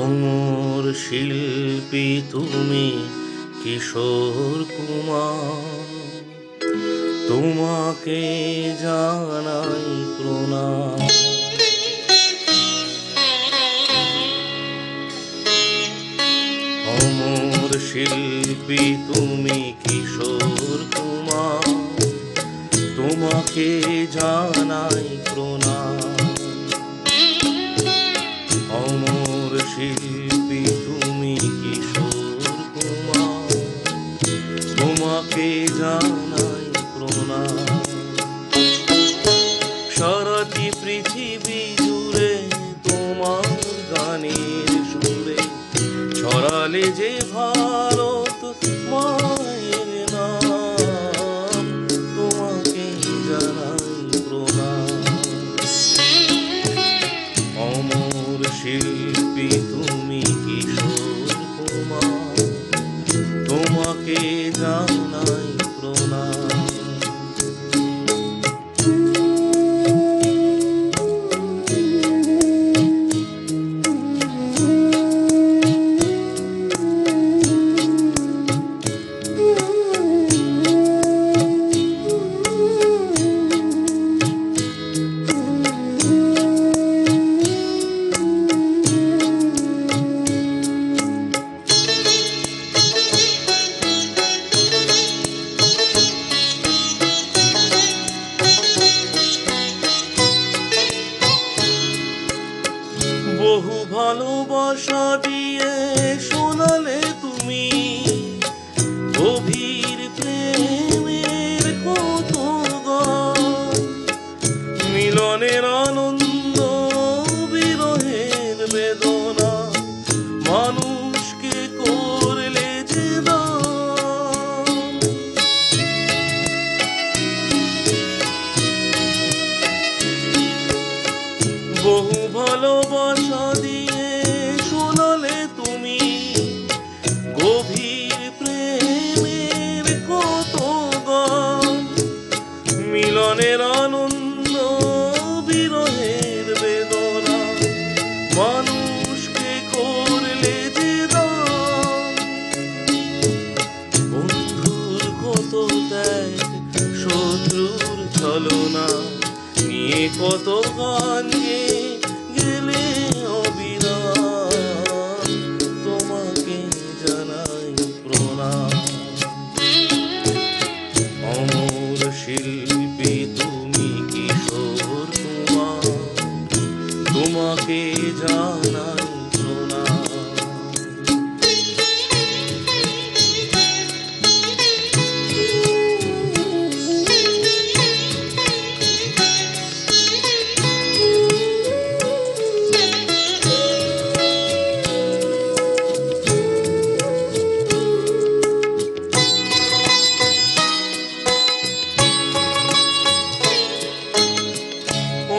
অমর শিল্পী তুমি কিশোর কুমার, তোমাকে জানাই প্রণাম। অমর শিল্পী তুমি কিশোর কুমার, তোমাকে জানাই প্রণাম। অমর শিল্পী তুমি কিশোর কুমার, তোমাকে জানাই প্রণাম। সারাটি পৃথিবী জুড়ে তোমার গানের সুরে ছড়ালে যে ভারত মায়ের নাম, তোমাকে জানাই প্রণাম। অমর শিল্পী তুমি কিশোর কুমার, তোমাকে জানাই প্রণাম। বহু ভালোবাসা দিয়ে শোনালে তুমি গভীর প্রেমের কত গান। মিলনের আনন্দ, বিরহের বেদনা, মানুষকে করলে যে দান। বহু ভালোবাসা দিয়ে শোনালে তুমি গভীর প্রেমের কত গান। মিলনের আনন্দ, বিরহের বেদনা, মানুষকে করলে যে দান। বন্ধুর কত ত্যাগ, শত্রুর ছলনা নিয়ে কত গান গেলে অবিরাম, তোমাকে জানাই প্রণাম। অমর শিল্পী তুমি কিশোর কুমার, তোমাকে জানাই প্রণাম।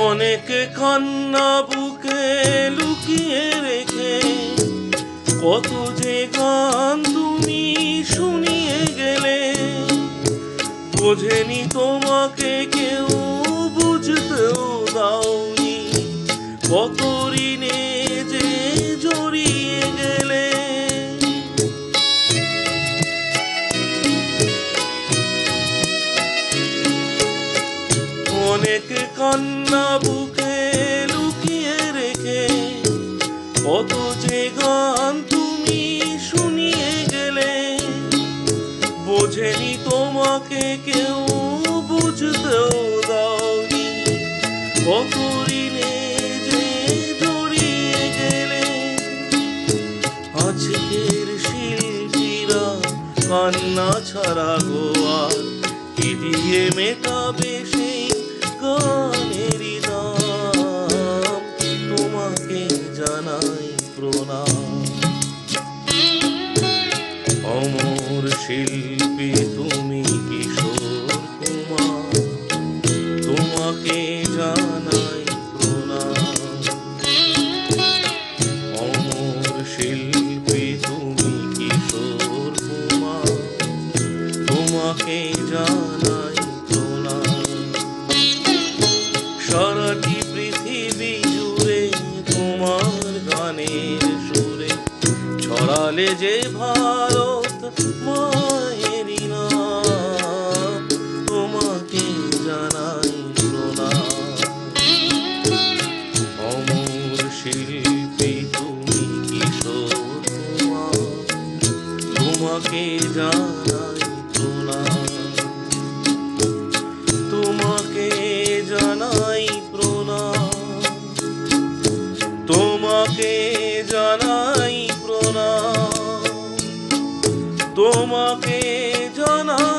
অনেকে কান্না বুকে লুকিয়ে রেখে কত যে গান তুমি শুনিয়ে গেলে। বোঝেনি তোমাকে কেউ, বুঝতেও দাওনি, কত ঋণে যে জড়িয়ে গেলে। অনেকে কান্না বুকে লুকিয়ে রেখে কত যে গান তুমি শুনিয়ে গেলে। বোঝেনি তোমাকে কেউ, বুঝতেও দাওনি, কত ঋণে যে জড়িয়ে গেলে। আজকের শিল্পীরা কান্না ছাড়া গোয়ার কি দিয়ে মেটাবে সেই গানেরই দাম, তোমাকে জানাই প্রণাম। অমর শিল্পী তুমি কিশোর কুমার, তোমাকে জানাই প্রণাম। অমর শিল্পী তুমি কিশোর কুমার, তোমাকে জানাই প্রণাম। সারাটি পৃথিবী জুড়ে তোমার গানের সুরে বলে যে ভারত মায়েরই নাম, তোমাকে জানাই প্রণাম। অমর শিল্পী তুমি কিশোর কুমার, তোমাকে জানাই প্রণাম। তোমাকে জানাই প্রণাম, তোমাকে জানাই প্রণাম, তোমাকে জানাই